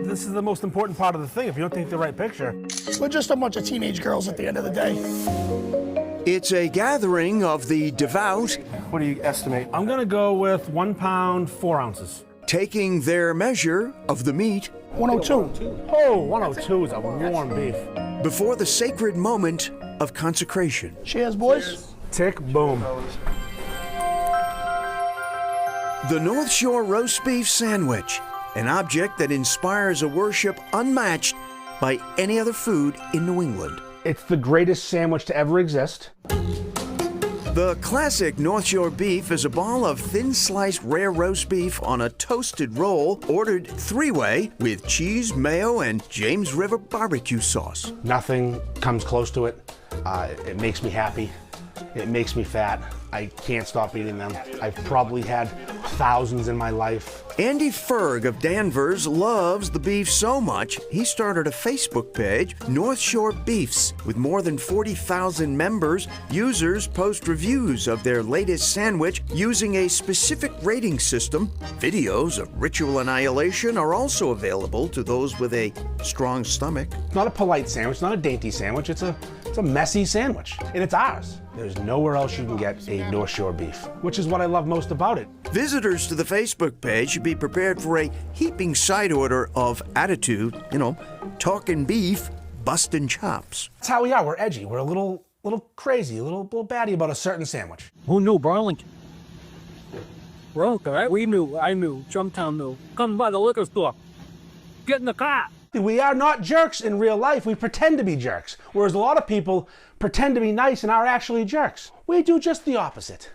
this is the most important part of the thing. If you don't take the right picture. We're just a bunch of teenage girls at the end of the day. It's a gathering of the devout. What do you estimate? I'm gonna go with 1 pound, 4 ounces. Taking their measure of the meat 102. Oh, 102 is a warm beef. before the sacred moment of consecration. Cheers, boys. Tick, boom. The North Shore roast beef sandwich, an object that inspires a worship unmatched by any other food in New England. It's the greatest sandwich to ever exist. The classic North Shore beef is a ball of thin-sliced rare roast beef on a toasted roll, ordered three-way with cheese, mayo, and James River barbecue sauce. Nothing comes close to it. It makes me happy. It makes me fat. I can't stop eating them. I've probably had thousands in my life. Andy Ferg of Danvers loves the beef so much, he started a Facebook page, North Shore Beefs. With more than 40,000 members, users post reviews of their latest sandwich using a specific rating system. Videos of ritual annihilation are also available to those with a strong stomach. It's not a polite sandwich, not a dainty sandwich. It's a messy sandwich, and it's ours. There's nowhere else you can get a North Shore beef, which is what I love most about it. Visitors to the Facebook page should be prepared for a heaping side order of attitude, talking beef, busting chops. That's how we are. We're edgy. We're a little crazy, a little batty about a certain sandwich. Who knew Burlington? Burlington, right? We knew. I knew. Jumptown knew. Come by the liquor store. Get in the car. We are not jerks in real life. We pretend to be jerks. Whereas a lot of people pretend to be nice and are actually jerks. We do just the opposite.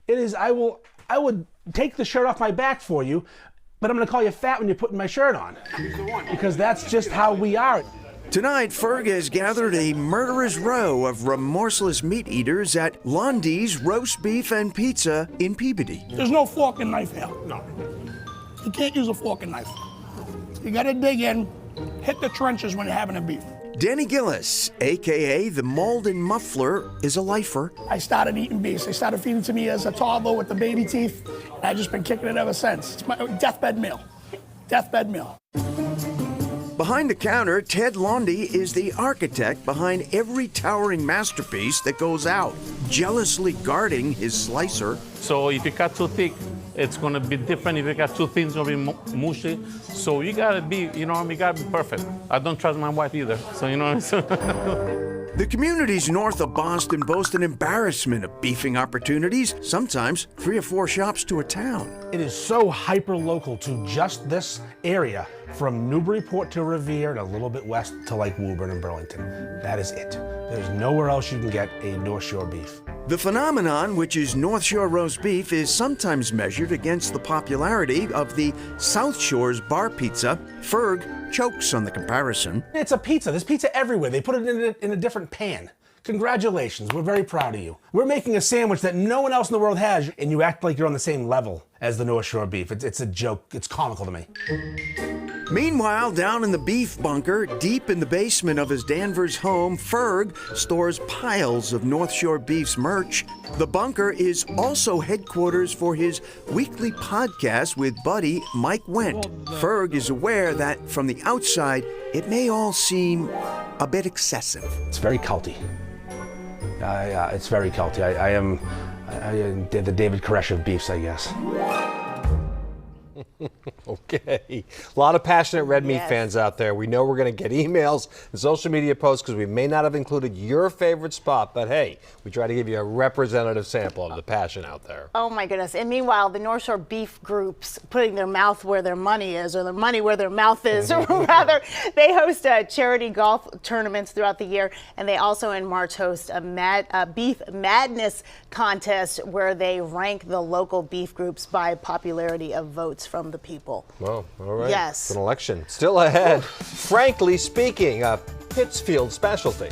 It is, I would take the shirt off my back for you, but I'm gonna call you fat when you're putting my shirt on. Because that's just how we are. Tonight, Ferg has gathered a murderous row of remorseless meat eaters at Londy's Roast Beef and Pizza in Peabody. There's no fork and knife here. No. You can't use a fork and knife. You gotta dig in, hit the trenches when you're having a beef. Danny Gillis, a.k.a. the Malden Muffler, is a lifer. I started eating beef. They started feeding to me as a toddler with the baby teeth. And I've just been kicking it ever since. It's my deathbed meal. Deathbed meal. Behind the counter, Ted Londy is the architect behind every towering masterpiece that goes out, jealously guarding his slicer. So if you cut too thick, it's gonna be different. If you got too thin, it's gonna be mushy. So you gotta be, you gotta be perfect. I don't trust my wife either, so you know what I'm saying? The communities north of Boston boast an embarrassment of beefing opportunities, sometimes 3 or 4 shops to a town. It is so hyper-local to just this area, from Newburyport to Revere and a little bit west to like Woburn and Burlington. That is it. There's nowhere else you can get a North Shore beef. The phenomenon, which is North Shore roast beef, is sometimes measured against the popularity of the South Shore's bar pizza. Ferg chokes on the comparison. It's a pizza. There's pizza everywhere. They put it in a different pan. Congratulations. We're very proud of you. We're making a sandwich that no one else in the world has, and you act like you're on the same level as the North Shore beef. It's a joke. It's comical to me. Meanwhile, down in the beef bunker, deep in the basement of his Danvers home, Ferg stores piles of North Shore Beef's merch. The bunker is also headquarters for his weekly podcast with buddy Mike Wendt. Ferg is aware that from the outside, it may all seem a bit excessive. It's very culty. It's very culty. I am the David Koresh of beefs, I guess. Okay. A lot of passionate red meat fans out there. We know we're going to get emails and social media posts because we may not have included your favorite spot, but hey, we try to give you a representative sample of the passion out there. Oh my goodness. And meanwhile, the North Shore beef groups putting their mouth where their money is, or their money where their mouth is, or rather, they host charity golf tournaments throughout the year, and they also in March host a beef madness contest where they rank the local beef groups by popularity of votes from the people. Well, all right. Yes. It's an election still ahead. Frankly speaking, a Pittsfield specialty.